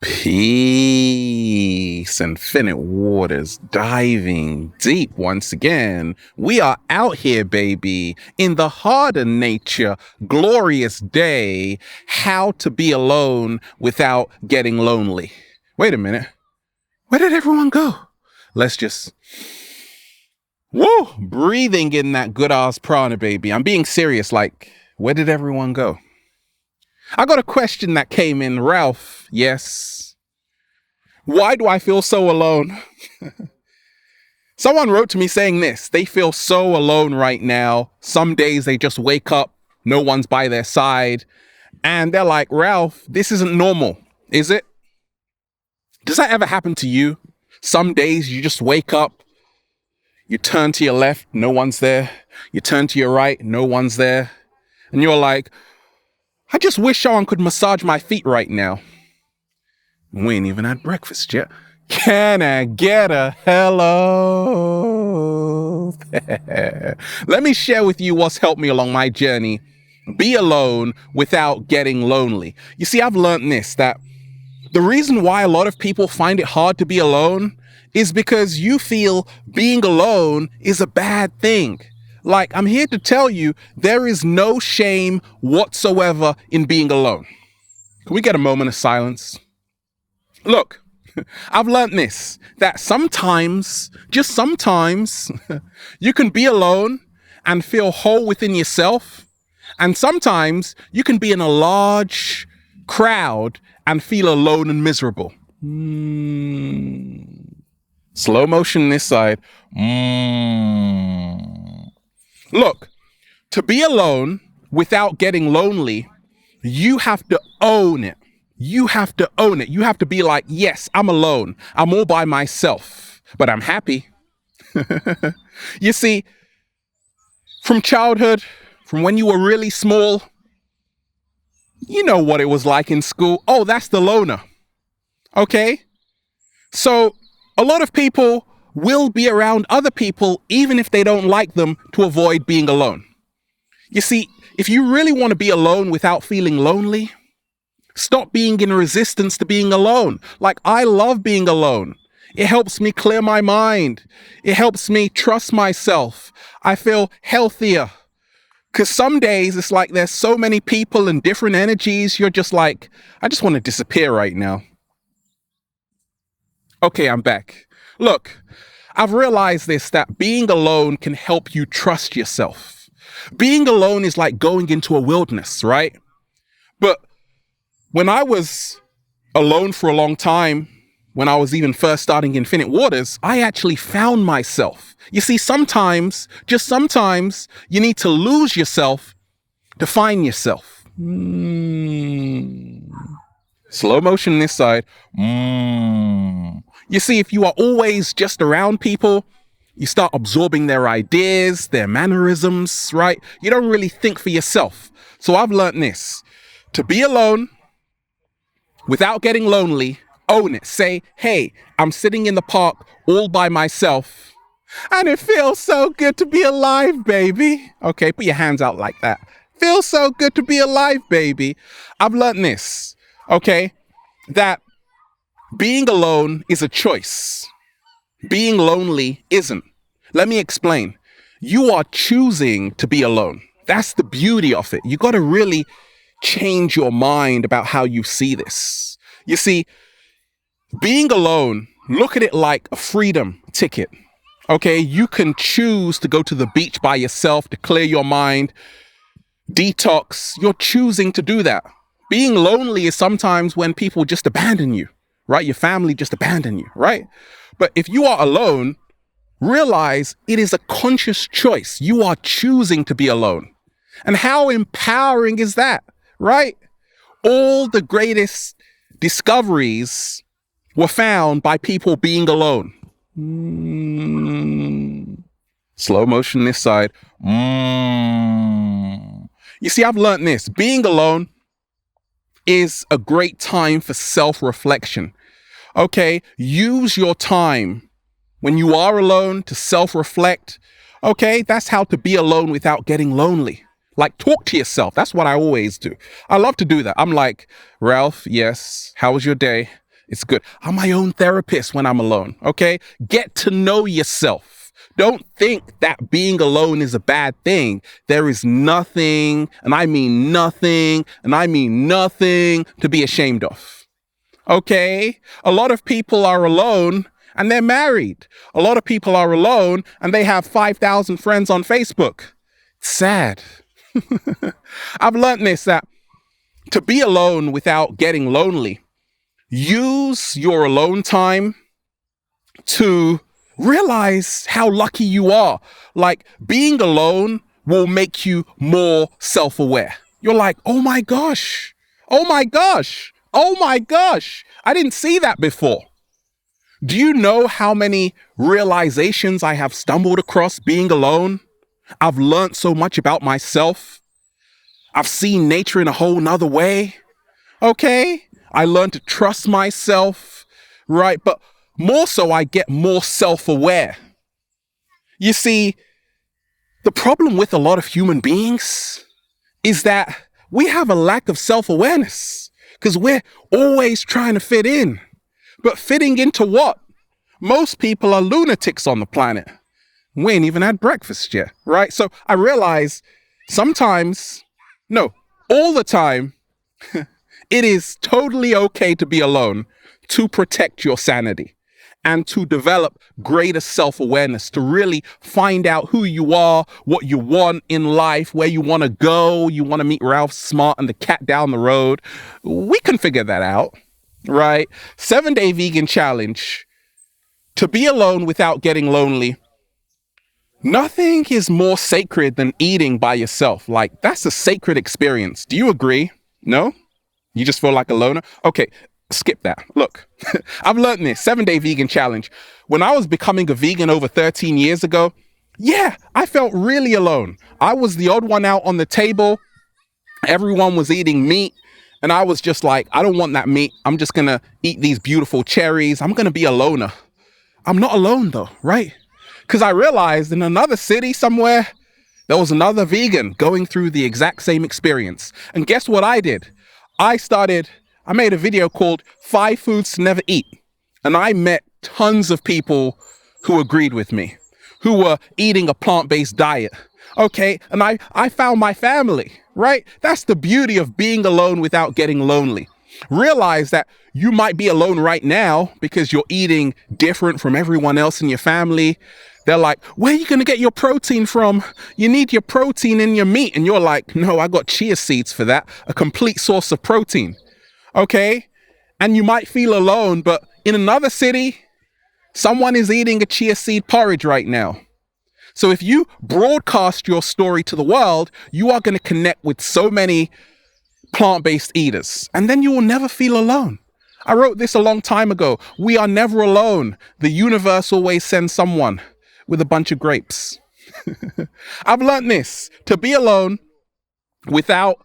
Peace, infinite waters, diving deep once again. We are out here, baby, in the harder nature, glorious day, how to be alone without getting lonely. Wait a minute. Where did everyone go? Let's just, breathing in that good ass prana, baby. I'm being serious, like, where did everyone go? I got a question that came in, Ralph. Yes. Why do I feel so alone? Someone wrote to me saying this. They feel so alone right now. Some days they just wake up, no one's by their side. And they're like, Ralph, this isn't normal, is it? Does that ever happen to you? Some days you just wake up, you turn to your left, no one's there. You turn to your right, no one's there. And you're like, I just wish someone could massage my feet right now. We ain't even had breakfast yet. Can I get a hello? Let me share with you what's helped me along my journey. Be alone without getting lonely. You see, I've learned this, that the reason why a lot of people find it hard to be alone is because you feel being alone is a bad thing. Like, I'm here to tell you, there is no shame whatsoever in being alone. Can we get a moment of silence? Look, I've learned this, that sometimes, just sometimes, you can be alone and feel whole within yourself. And sometimes you can be in a large crowd and feel alone and miserable. Slow motion this side. Look, to be alone without getting lonely, you have to own it. You have to own it. You have to be like, yes, I'm alone. I'm all by myself, but I'm happy. You see, from childhood, from when you were really small, you know what it was like in school. Oh, that's the loner. Okay? So a lot of people will be around other people even if they don't like them to avoid being alone. You see, if you really want to be alone without feeling lonely, stop being in resistance to being alone. Like, I love being alone. It helps me clear my mind. It helps me trust myself. I feel healthier. Because some days it's like there's so many people and different energies. You're just like, I just want to disappear right now. Okay, I'm back. Look, I've realized this, that being alone can help you trust yourself. Being alone is like going into a wilderness, right? But when I was alone for a long time, when I was even first starting Infinite Waters, I actually found myself. You see, sometimes, just sometimes, you need to lose yourself to find yourself. Slow motion this side. You see, if you are always just around people, you start absorbing their ideas, their mannerisms, right? You don't really think for yourself. So I've learned this. To be alone without getting lonely, own it. Say, hey, I'm sitting in the park all by myself, and it feels so good to be alive, baby. Okay, put your hands out like that. Feels so good to be alive, baby. I've learned this, okay, that being alone is a choice. Being lonely isn't. Let me explain. You are choosing to be alone. That's the beauty of it. You got to really change your mind about how you see this. You see, being alone, look at it like a freedom ticket. Okay, you can choose to go to the beach by yourself to clear your mind, detox. You're choosing to do that. Being lonely is sometimes when people just abandon you, right? Your family just abandon you, right? But if you are alone, realize it is a conscious choice. You are choosing to be alone. And how empowering is that, right? All the greatest discoveries were found by people being alone. Slow motion this side. You see, I've learned this. Being alone is a great time for self-reflection. Okay, use your time when you are alone to self-reflect. Okay, that's how to be alone without getting lonely. Like, talk to yourself. That's what I always do. I love to do that. I'm like, Ralph, yes, how was your day? It's good. I'm my own therapist when I'm alone. Okay. Get to know yourself. Don't think that being alone is a bad thing. There is nothing, and I mean nothing, and I mean nothing to be ashamed of. Okay. A lot of people are alone and they're married. A lot of people are alone and they have 5,000 friends on Facebook. It's sad. I've learned this, that to be alone without getting lonely, use your alone time to realize how lucky you are. Like, being alone will make you more self-aware. You're like, oh my gosh, oh my gosh, oh my gosh, I didn't see that before. Do you know how many realizations I have stumbled across being alone? I've learned so much about myself. I've seen nature in a whole nother way. Okay? I learned to trust myself, right? But more so, I get more self-aware. You see, the problem with a lot of human beings is that we have a lack of self-awareness because we're always trying to fit in. But fitting into what? Most people are lunatics on the planet. We ain't even had breakfast yet, right? So I realize sometimes, no, all the time, it is totally okay to be alone to protect your sanity and to develop greater self-awareness, to really find out who you are, what you want in life, where you want to go. You want to meet Ralph Smart and the cat down the road. We can figure that out, right? 7-day vegan challenge. To be alone without getting lonely. Nothing is more sacred than eating by yourself. Like, that's a sacred experience. Do you agree? No? You just feel like a loner? Okay, skip that. Look, I've learned this 7-day vegan challenge. When I was becoming a vegan over 13 years ago, yeah, I felt really alone. I was the odd one out on the table. Everyone was eating meat. And I was just like, I don't want that meat. I'm just going to eat these beautiful cherries. I'm going to be a loner. I'm not alone though, right? Because I realized in another city somewhere, there was another vegan going through the exact same experience. And guess what I did? I made a video called 5 Foods to Never Eat. And I met tons of people who agreed with me, who were eating a plant-based diet. Okay, and I found my family, right? That's the beauty of being alone without getting lonely. Realize that you might be alone right now because you're eating different from everyone else in your family. They're like, where are you going to get your protein from? You need your protein in your meat. And you're like, no, I got chia seeds for that. A complete source of protein. Okay. And you might feel alone, but in another city, someone is eating a chia seed porridge right now. So if you broadcast your story to the world, you are going to connect with so many plant-based eaters, and then you will never feel alone. I wrote this a long time ago. We are never alone. The universe always sends someone with a bunch of grapes. I've learned this. To be alone without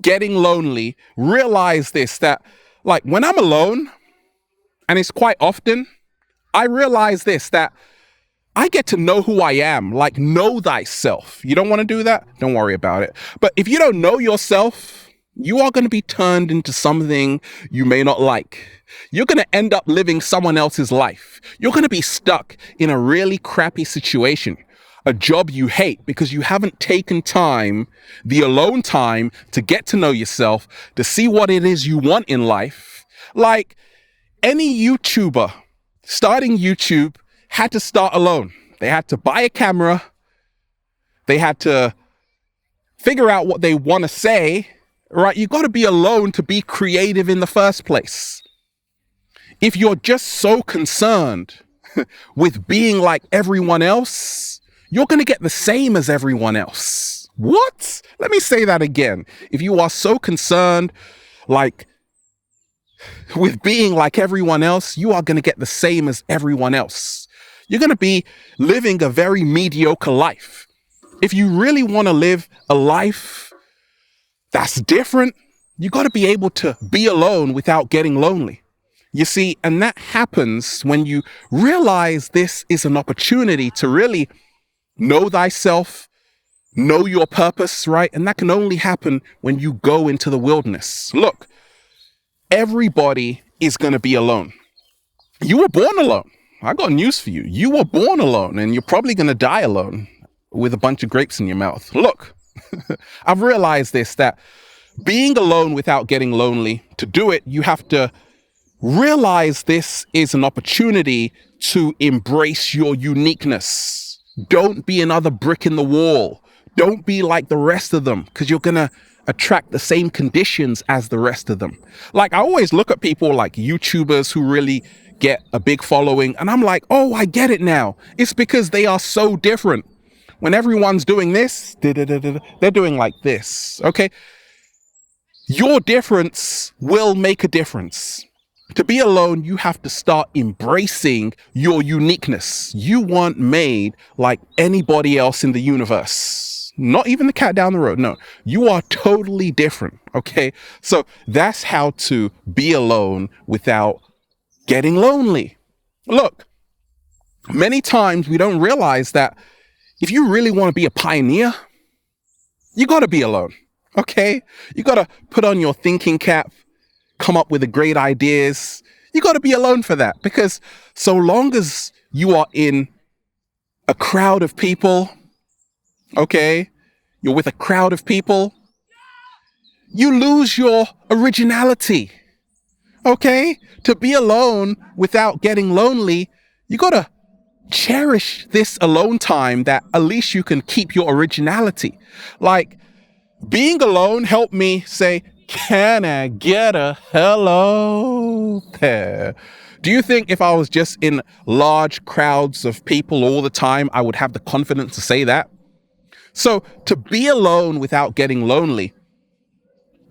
getting lonely, realize this, that like when I'm alone, and it's quite often, I realize this, that I get to know who I am, like know thyself. You don't want to do that? Don't worry about it. But if you don't know yourself, you are going to be turned into something you may not like. You're going to end up living someone else's life. You're going to be stuck in a really crappy situation, a job you hate because you haven't taken time, the alone time, to get to know yourself, to see what it is you want in life. Like any YouTuber starting YouTube had to start alone. They had to buy a camera. They had to figure out what they want to say. Right? You got to be alone to be creative in the first place. If you're just so concerned with being like everyone else, you're going to get the same as everyone else. What? Let me say that again. If you are so concerned with being like everyone else, you are going to get the same as everyone else. You're going to be living a very mediocre life. If you really want to live a life that's different, you got to be able to be alone without getting lonely. You see, and that happens when you realize this is an opportunity to really know thyself, know your purpose, right? And that can only happen when you go into the wilderness. Look, everybody is going to be alone. You were born alone. I got news for you. You were born alone, and you're probably going to die alone with a bunch of grapes in your mouth. Look, I've realized this, that being alone without getting lonely, to do it, you have to realize this is an opportunity to embrace your uniqueness. Don't be another brick in the wall. Don't be like the rest of them, because you're going to attract the same conditions as the rest of them. Like, I always look at people like YouTubers who really get a big following, and I'm like, oh, I get it now. It's because they are so different. When everyone's doing this, they're doing like this, okay? Your difference will make a difference. To be alone, you have to start embracing your uniqueness. You weren't made like anybody else in the universe. Not even the cat down the road. No, you are totally different, okay? So that's how to be alone without getting lonely. Look, many times we don't realize that if you really want to be a pioneer, you got to be alone, okay? You got to put on your thinking cap, come up with the great ideas. You got to be alone for that, because so long as you are in a crowd of people, okay, you're with a crowd of people, you lose your originality, okay? To be alone without getting lonely, you got to cherish this alone time that at least you can keep your originality. Like, being alone helped me say, can I get a hello there? Do you think if I was just in large crowds of people all the time, I would have the confidence to say that? So to be alone without getting lonely,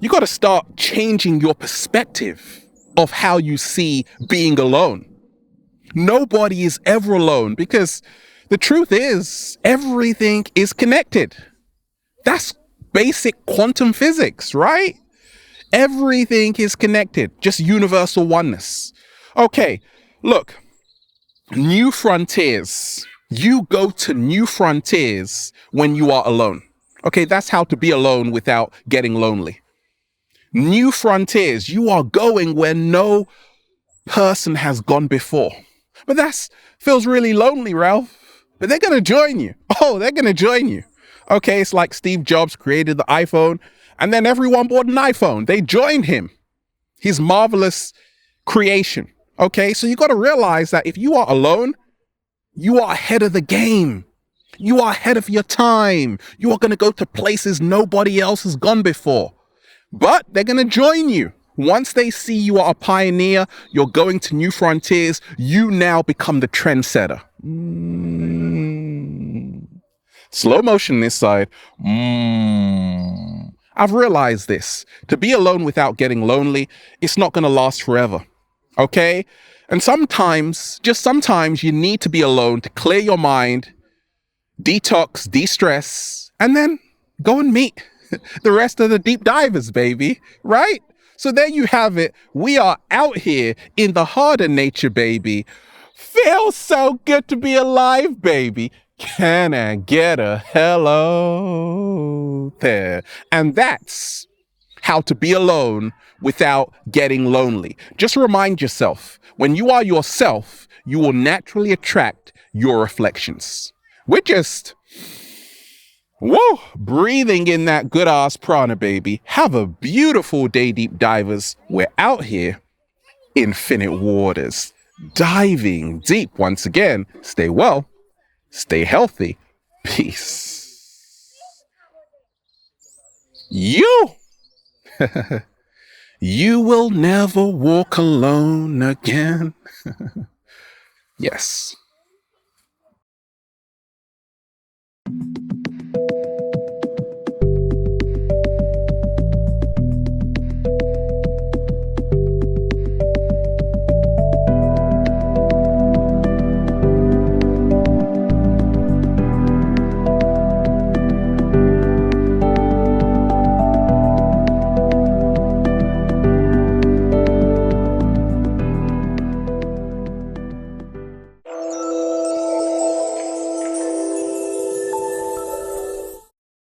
you got to start changing your perspective of how you see being alone. Nobody is ever alone, because the truth is everything is connected. That's basic quantum physics, right? Everything is connected, just universal oneness. Okay, look, new frontiers. You go to new frontiers when you are alone. Okay, that's how to be alone without getting lonely. New frontiers. You are going where no person has gone before. But that feels really lonely, Ralph. But they're going to join you. Oh, they're going to join you. Okay, it's like Steve Jobs created the iPhone, and then everyone bought an iPhone. They joined him. His marvelous creation. Okay, so you got to realize that if you are alone, you are ahead of the game. You are ahead of your time. You are going to go to places nobody else has gone before. But they're going to join you. Once they see you are a pioneer, you're going to new frontiers, you now become the trendsetter. Slow motion this side. I've realized this. To be alone without getting lonely, it's not going to last forever. Okay? And sometimes, just sometimes, you need to be alone to clear your mind, detox, de-stress, and then go and meet the rest of the deep divers, baby. Right? So there you have it. We are out here in the heart of nature, baby. Feels so good to be alive, baby. Can I get a hello there? And that's how to be alone without getting lonely. Just remind yourself, when you are yourself, you will naturally attract your reflections. We're just, whoa, breathing in that good ass prana, baby. Have a beautiful day, deep divers. We're out here, infinite waters, diving deep once again. Stay well, stay healthy. Peace. You will never walk alone again. Yes.